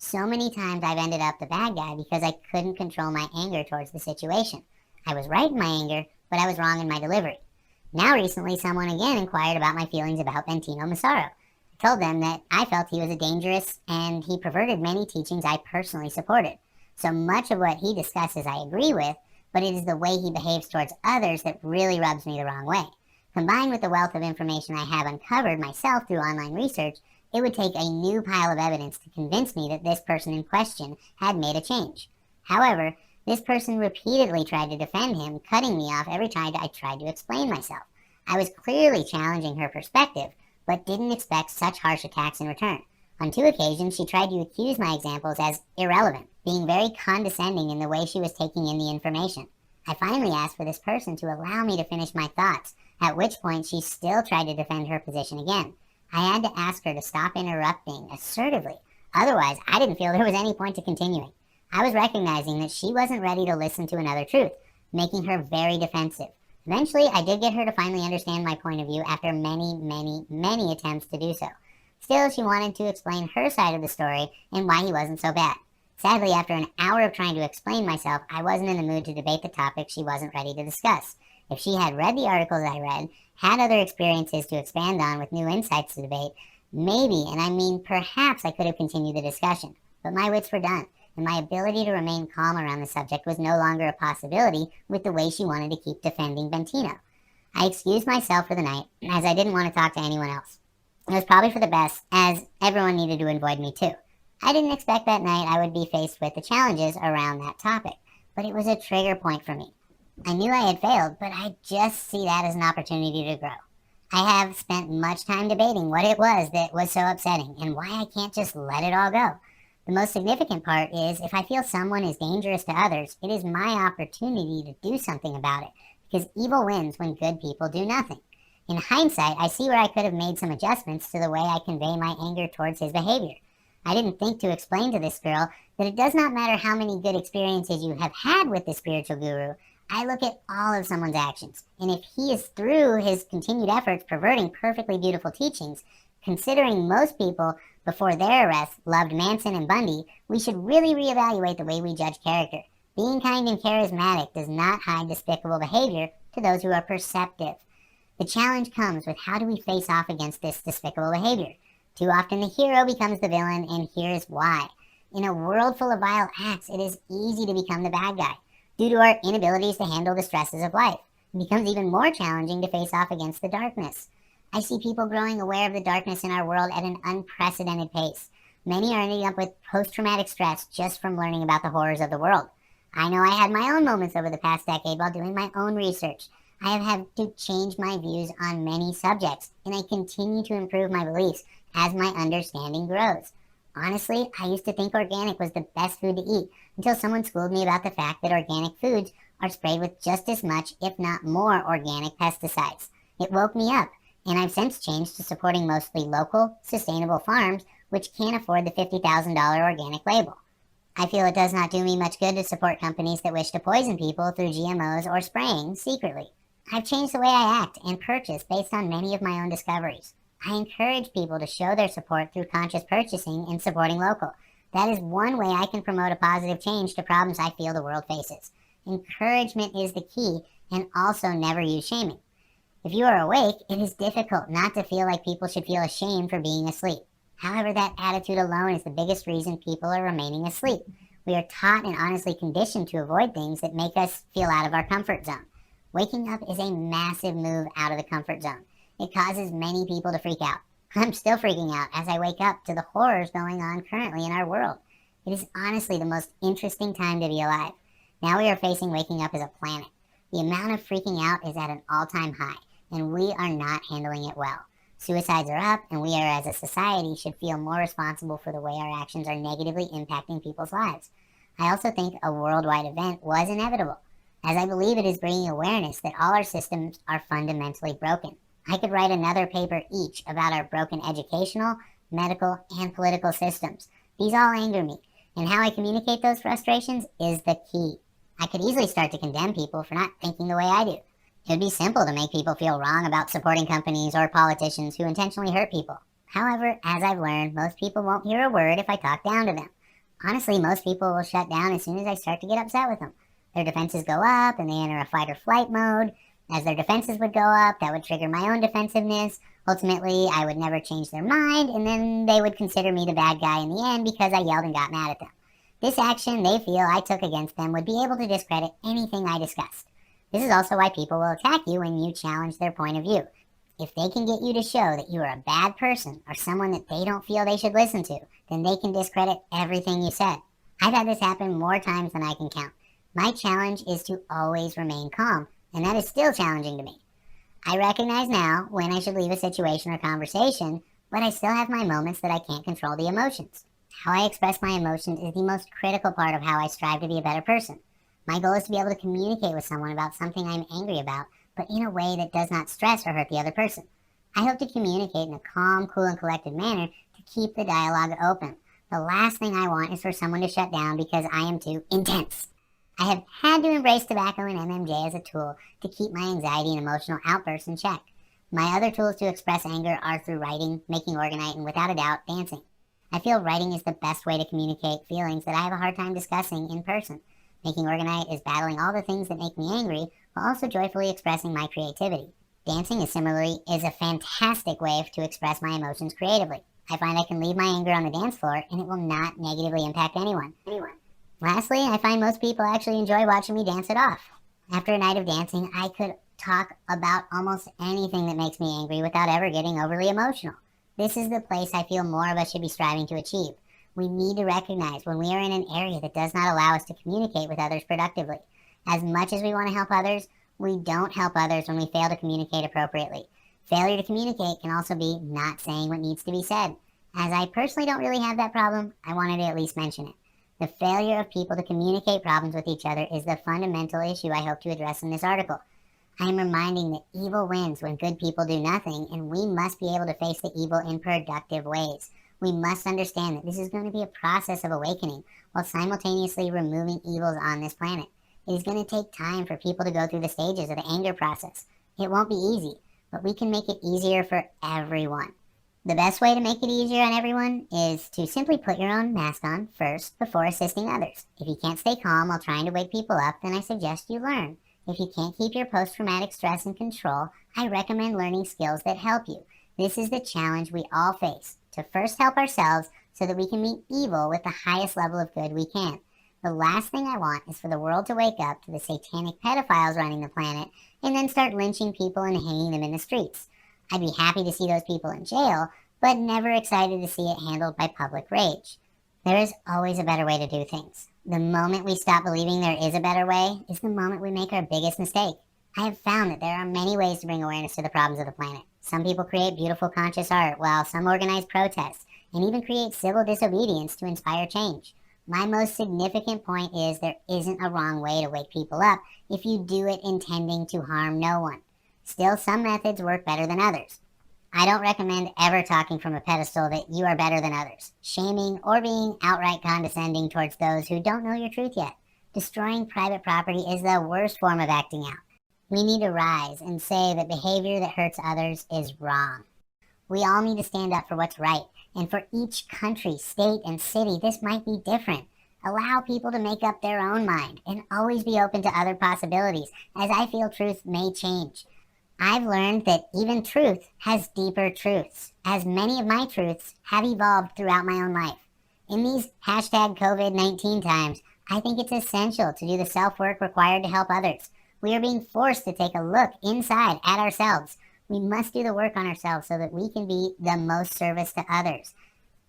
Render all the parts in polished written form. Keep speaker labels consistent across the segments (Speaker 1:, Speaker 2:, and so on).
Speaker 1: So many times I've ended up the bad guy because I couldn't control my anger towards the situation. I was right in my anger, but I was wrong in my delivery. Now recently, someone again inquired about my feelings about Bentino Massaro. I told them that I felt he was a dangerous and he perverted many teachings I personally supported. So much of what he discusses I agree with, but it is the way he behaves towards others that really rubs me the wrong way. Combined with the wealth of information I have uncovered myself through online research, it would take a new pile of evidence to convince me that this person in question had made a change. However, this person repeatedly tried to defend him, cutting me off every time I tried to explain myself. I was clearly challenging her perspective, but didn't expect such harsh attacks in return. On 2 occasions, she tried to accuse my examples as irrelevant, being very condescending in the way she was taking in the information. I finally asked for this person to allow me to finish my thoughts, at which point she still tried to defend her position again. I had to ask her to stop interrupting assertively. Otherwise, I didn't feel there was any point to continuing. I was recognizing that she wasn't ready to listen to another truth, making her very defensive. Eventually, I did get her to finally understand my point of view after many attempts to do so. Still, she wanted to explain her side of the story and why he wasn't so bad. Sadly, after an hour of trying to explain myself, I wasn't in the mood to debate the topic she wasn't ready to discuss. If she had read the articles I read, had other experiences to expand on with new insights to debate, maybe, and I mean perhaps, I could have continued the discussion. But my wits were done, and my ability to remain calm around the subject was no longer a possibility with the way she wanted to keep defending Bentino. I excused myself for the night, as I didn't want to talk to anyone else. It was probably for the best, as everyone needed to avoid me too. I didn't expect that night I would be faced with the challenges around that topic, but it was a trigger point for me. I knew I had failed, but I just see that as an opportunity to grow. I have spent much time debating what it was that was so upsetting and why I can't just let it all go. The most significant part is if I feel someone is dangerous to others, it is my opportunity to do something about it, because evil wins when good people do nothing. In hindsight, I see where I could have made some adjustments to the way I convey my anger towards his behavior. I didn't think to explain to this girl that it does not matter how many good experiences you have had with the spiritual guru. I look at all of someone's actions, and if he is through his continued efforts perverting perfectly beautiful teachings, considering most people before their arrest loved Manson and Bundy, we should really reevaluate the way we judge character. Being kind and charismatic does not hide despicable behavior to those who are perceptive. The challenge comes with how do we face off against this despicable behavior. Too often the hero becomes the villain, and here is why. In a world full of vile acts, it is easy to become the bad guy. Due to our inabilities to handle the stresses of life, it becomes even more challenging to face off against the darkness. I see people growing aware of the darkness in our world at an unprecedented pace. Many are ending up with post-traumatic stress just from learning about the horrors of the world. I know I had my own moments over the past decade while doing my own research. I have had to change my views on many subjects, and I continue to improve my beliefs as my understanding grows. Honestly, I used to think organic was the best food to eat until someone schooled me about the fact that organic foods are sprayed with just as much, if not more, organic pesticides. It woke me up, and I've since changed to supporting mostly local, sustainable farms which can't afford the $50,000 organic label. I feel it does not do me much good to support companies that wish to poison people through GMOs or spraying secretly. I've changed the way I act and purchase based on many of my own discoveries. I encourage people to show their support through conscious purchasing and supporting local. That is one way I can promote a positive change to problems I feel the world faces. Encouragement is the key, and also never use shaming. If you are awake, it is difficult not to feel like people should feel ashamed for being asleep. However, that attitude alone is the biggest reason people are remaining asleep. We are taught and honestly conditioned to avoid things that make us feel out of our comfort zone. Waking up is a massive move out of the comfort zone. It causes many people to freak out. I'm still freaking out as I wake up to the horrors going on currently in our world. It is honestly the most interesting time to be alive. Now we are facing waking up as a planet. The amount of freaking out is at an all-time high, and we are not handling it well. Suicides are up, and we are as a society should feel more responsible for the way our actions are negatively impacting people's lives. I also think a worldwide event was inevitable, as I believe it is bringing awareness that all our systems are fundamentally broken. I could write another paper each about our broken educational, medical, and political systems. These all anger me, and how I communicate those frustrations is the key. I could easily start to condemn people for not thinking the way I do. It would be simple to make people feel wrong about supporting companies or politicians who intentionally hurt people. However, as I've learned, most people won't hear a word if I talk down to them. Honestly, most people will shut down as soon as I start to get upset with them. Their defenses go up and they enter a fight or flight mode. As their defenses would go up, that would trigger my own defensiveness. Ultimately, I would never change their mind, and then they would consider me the bad guy in the end because I yelled and got mad at them. This action they feel I took against them would be able to discredit anything I discussed. This is also why people will attack you when you challenge their point of view. If they can get you to show that you are a bad person or someone that they don't feel they should listen to, then they can discredit everything you said. I've had this happen more times than I can count. My challenge is to always remain calm, and that is still challenging to me. I recognize now when I should leave a situation or conversation, but I still have my moments that I can't control the emotions. How I express my emotions is the most critical part of how I strive to be a better person. My goal is to be able to communicate with someone about something I'm angry about, but in a way that does not stress or hurt the other person. I hope to communicate in a calm, cool, and collected manner to keep the dialogue open. The last thing I want is for someone to shut down because I am too intense. I have had to embrace tobacco and MMJ as a tool to keep my anxiety and emotional outbursts in check. My other tools to express anger are through writing, making organite, and without a doubt, dancing. I feel writing is the best way to communicate feelings that I have a hard time discussing in person. Making organite is battling all the things that make me angry while also joyfully expressing my creativity. Dancing is a fantastic way to express my emotions creatively. I find I can leave my anger on the dance floor and it will not negatively impact anyone. Lastly, I find most people actually enjoy watching me dance it off. After a night of dancing, I could talk about almost anything that makes me angry without ever getting overly emotional. This is the place I feel more of us should be striving to achieve. We need to recognize when we are in an area that does not allow us to communicate with others productively. As much as we want to help others, we don't help others when we fail to communicate appropriately. Failure to communicate can also be not saying what needs to be said. As I personally don't really have that problem, I wanted to at least mention it. The failure of people to communicate problems with each other is the fundamental issue I hope to address in this article. I am reminding that evil wins when good people do nothing, and we must be able to face the evil in productive ways. We must understand that this is going to be a process of awakening while simultaneously removing evils on this planet. It is going to take time for people to go through the stages of the anger process. It won't be easy, but we can make it easier for everyone. The best way to make it easier on everyone is to simply put your own mask on first before assisting others. If you can't stay calm while trying to wake people up, then I suggest you learn. If you can't keep your post-traumatic stress in control, I recommend learning skills that help you. This is the challenge we all face, to first help ourselves so that we can meet evil with the highest level of good we can. The last thing I want is for the world to wake up to the satanic pedophiles running the planet and then start lynching people and hanging them in the streets. I'd be happy to see those people in jail, but never excited to see it handled by public rage. There is always a better way to do things. The moment we stop believing there is a better way is the moment we make our biggest mistake. I have found that there are many ways to bring awareness to the problems of the planet. Some people create beautiful conscious art, while some organize protests, and even create civil disobedience to inspire change. My most significant point is there isn't a wrong way to wake people up if you do it intending to harm no one. Still, some methods work better than others. I don't recommend ever talking from a pedestal that you are better than others, shaming or being outright condescending towards those who don't know your truth yet. Destroying private property is the worst form of acting out. We need to rise and say that behavior that hurts others is wrong. We all need to stand up for what's right, and for each country, state, and city, this might be different. Allow people to make up their own mind, and always be open to other possibilities, as I feel truth may change. I've learned that even truth has deeper truths, as many of my truths have evolved throughout my own life. In these hashtag COVID-19 times, I think it's essential to do the self-work required to help others. We are being forced to take a look inside at ourselves. We must do the work on ourselves so that we can be the most service to others.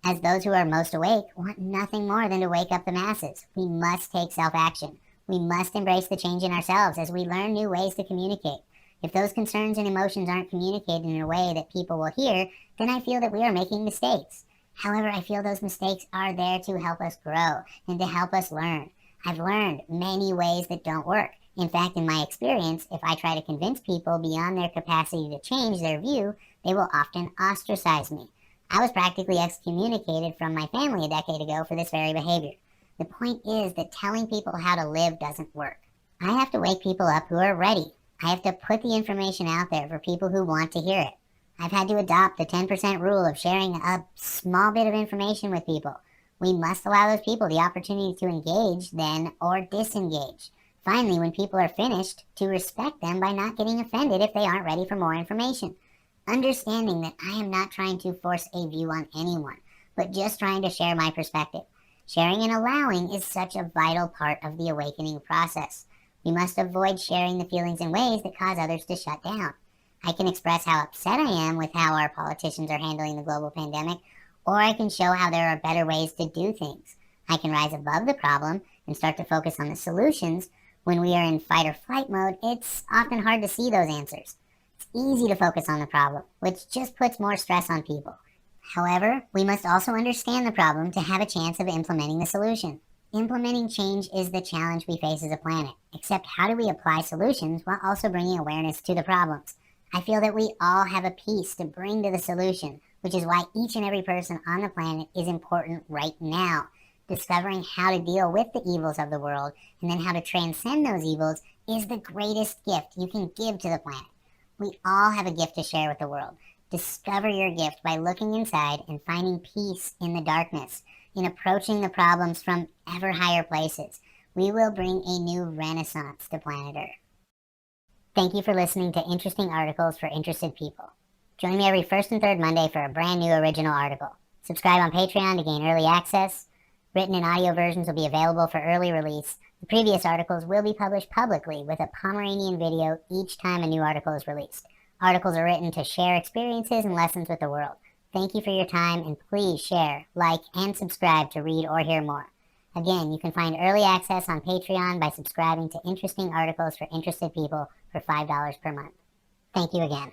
Speaker 1: As those who are most awake want nothing more than to wake up the masses. We must take self-action. We must embrace the change in ourselves as we learn new ways to communicate. If those concerns and emotions aren't communicated in a way that people will hear, then I feel that we are making mistakes. However, I feel those mistakes are there to help us grow and to help us learn. I've learned many ways that don't work. In fact, in my experience, if I try to convince people beyond their capacity to change their view, they will often ostracize me. I was practically excommunicated from my family a decade ago for this very behavior. The point is that telling people how to live doesn't work. I have to wake people up who are ready. I have to put the information out there for people who want to hear it. I've had to adopt the 10% rule of sharing a small bit of information with people. We must allow those people the opportunity to engage then or disengage. Finally, when people are finished, to respect them by not getting offended if they aren't ready for more information. Understanding that I am not trying to force a view on anyone, but just trying to share my perspective. Sharing and allowing is such a vital part of the awakening process. We must avoid sharing the feelings in ways that cause others to shut down. I can express how upset I am with how our politicians are handling the global pandemic, or I can show how there are better ways to do things. I can rise above the problem and start to focus on the solutions. When we are in fight or flight mode, it's often hard to see those answers. It's easy to focus on the problem, which just puts more stress on people. However, we must also understand the problem to have a chance of implementing the solution. Implementing change is the challenge we face as a planet, except how do we apply solutions while also bringing awareness to the problems? I feel that we all have a piece to bring to the solution, which is why each and every person on the planet is important right now. Discovering how to deal with the evils of the world and then how to transcend those evils is the greatest gift you can give to the planet. We all have a gift to share with the world. Discover your gift by looking inside and finding peace in the darkness, in approaching the problems from ever higher places. We will bring a new renaissance to planet Earth. Thank you for listening to Interesting Articles for Interested People. Join me every first and third Monday for a brand new original article. Subscribe on Patreon to gain early access. Written and audio versions will be available for early release. The previous articles will be published publicly with a Pomeranian video each time a new article is released. Articles are written to share experiences and lessons with the world. Thank you for your time, and please share, like, and subscribe to read or hear more. Again, you can find early access on Patreon by subscribing to Interesting Articles for Interested People for $5 per month. Thank you again.